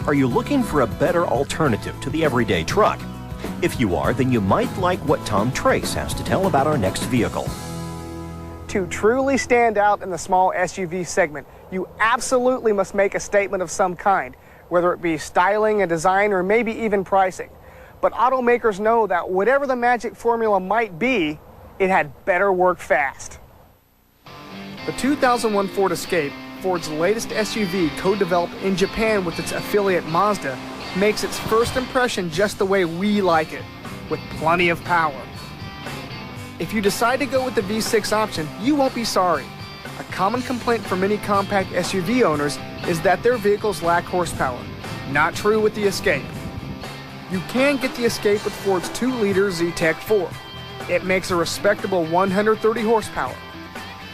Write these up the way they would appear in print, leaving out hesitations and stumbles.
Are you looking for a better alternative to the everyday truck? If you are, then you might like what Tom Trace has to tell about our next vehicle. To truly stand out in the small SUV segment, you absolutely must make a statement of some kind, whether it be styling and design or maybe even pricing. But automakers know that whatever the magic formula might be, it had better work fast. The 2001 Ford Escape, Ford's latest SUV co-developed in Japan with its affiliate Mazda, makes its first impression just the way we like it, with plenty of power. If you decide to go with the V6 option, you won't be sorry. A common complaint for many compact SUV owners is that their vehicles lack horsepower. Not true with the Escape. You can get the Escape with Ford's 2-liter Zetec 4. It makes a respectable 130 horsepower.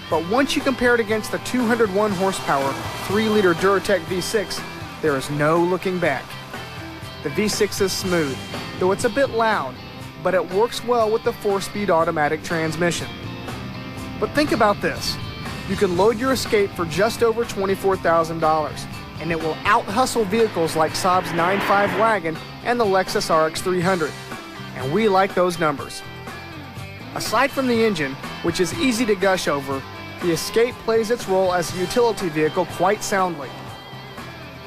But once you compare it against the 201 horsepower 3-liter Duratec V6, there is no looking back. The V6 is smooth, though it's a bit loud, but it works well with the 4-speed automatic transmission. But think about this. You can load your Escape for just over $24,000, and it will out-hustle vehicles like Saab's 9.5 wagon and the Lexus RX 300. And we like those numbers. Aside from the engine, which is easy to gush over, the Escape plays its role as a utility vehicle quite soundly.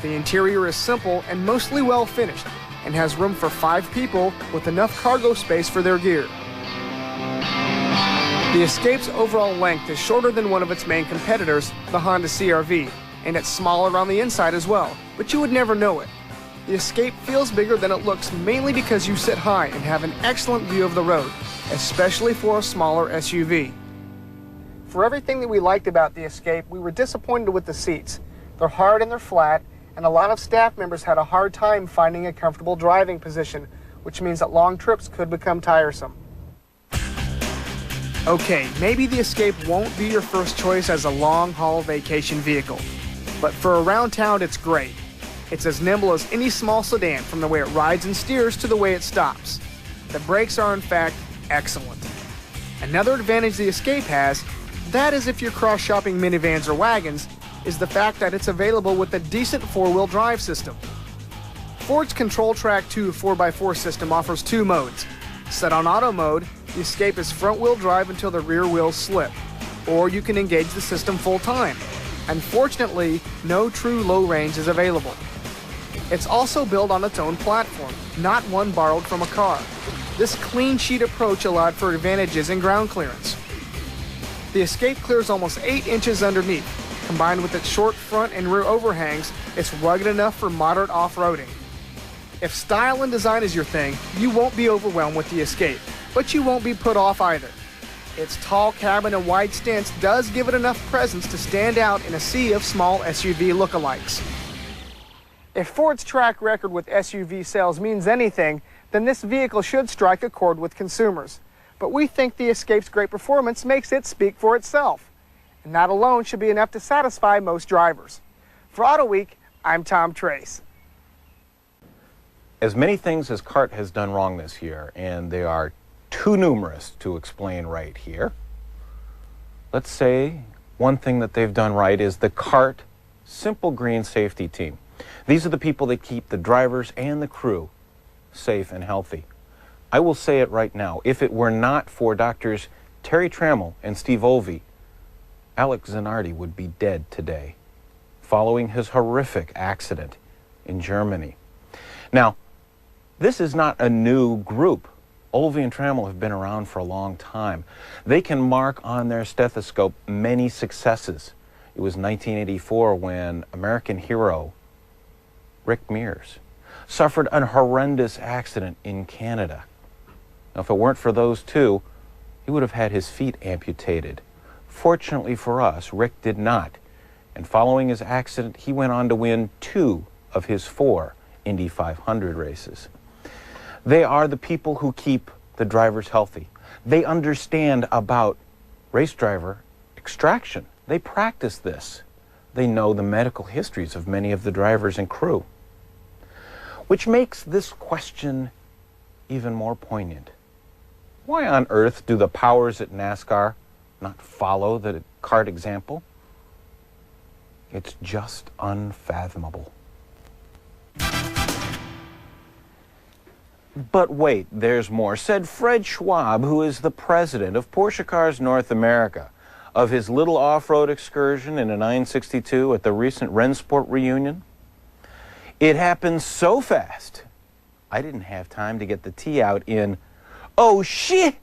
The interior is simple and mostly well finished, and has room for 5 people with enough cargo space for their gear. The Escape's overall length is shorter than one of its main competitors, the Honda CR-V, and it's smaller on the inside as well, but you would never know it. The Escape feels bigger than it looks mainly because you sit high and have an excellent view of the road, especially for a smaller SUV. For everything that we liked about the Escape, we were disappointed with the seats. They're hard and they're flat, and a lot of staff members had a hard time finding a comfortable driving position, which means that long trips could become tiresome. Okay, maybe the Escape won't be your first choice as a long-haul vacation vehicle, but for around town it's great. It's as nimble as any small sedan, from the way it rides and steers to the way it stops. The brakes are in fact excellent. Another advantage the Escape has, that is if you're cross-shopping minivans or wagons, is the fact that it's available with a decent 4-wheel drive system. Ford's Control-Track 2 4x4 system offers 2 modes. Set on auto mode, the Escape is front-wheel drive until the rear wheels slip, or you can engage the system full-time. Unfortunately, no true low range is available. It's also built on its own platform, not one borrowed from a car. This clean sheet approach allowed for advantages in ground clearance. The Escape clears almost 8 inches underneath. Combined with its short front and rear overhangs, it's rugged enough for moderate off-roading. If style and design is your thing, you won't be overwhelmed with the Escape, but you won't be put off either. Its tall cabin and wide stance does give it enough presence to stand out in a sea of small SUV lookalikes. If Ford's track record with SUV sales means anything, then this vehicle should strike a chord with consumers. But we think the Escape's great performance makes it speak for itself. And that alone should be enough to satisfy most drivers. For Auto Week, I'm Tom Trace. As many things as CART has done wrong this year, and they are too numerous to explain right here, let's say one thing that they've done right is the CART Simple Green Safety Team. These are the people that keep the drivers and the crew safe and healthy. I will say it right now, if it were not for Doctors Terry Trammell and Steve Olvey, Alex Zanardi would be dead today, following his horrific accident in Germany. Now, this is not a new group. Olvey and Trammell have been around for a long time. They can mark on their stethoscope many successes. It was 1984 when American hero Rick Mears suffered a horrendous accident in Canada. Now, if it weren't for those two, he would have had his feet amputated. Fortunately for us, Rick did not. And following his accident, he went on to win 2 of his 4 Indy 500 races. They are the people who keep the drivers healthy. They understand about race driver extraction. They practice this. They know the medical histories of many of the drivers and crew. Which makes this question even more poignant. Why on earth do the powers at NASCAR not follow the CART example? It's just unfathomable. But wait, there's more. Said Fred Schwab, who is the president of Porsche Cars North America, of his little off-road excursion in a 962 at the recent Rennsport reunion. It happened so fast, I didn't have time to get the T out in, oh shit!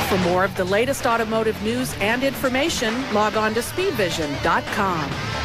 For more of the latest automotive news and information, log on to speedvision.com.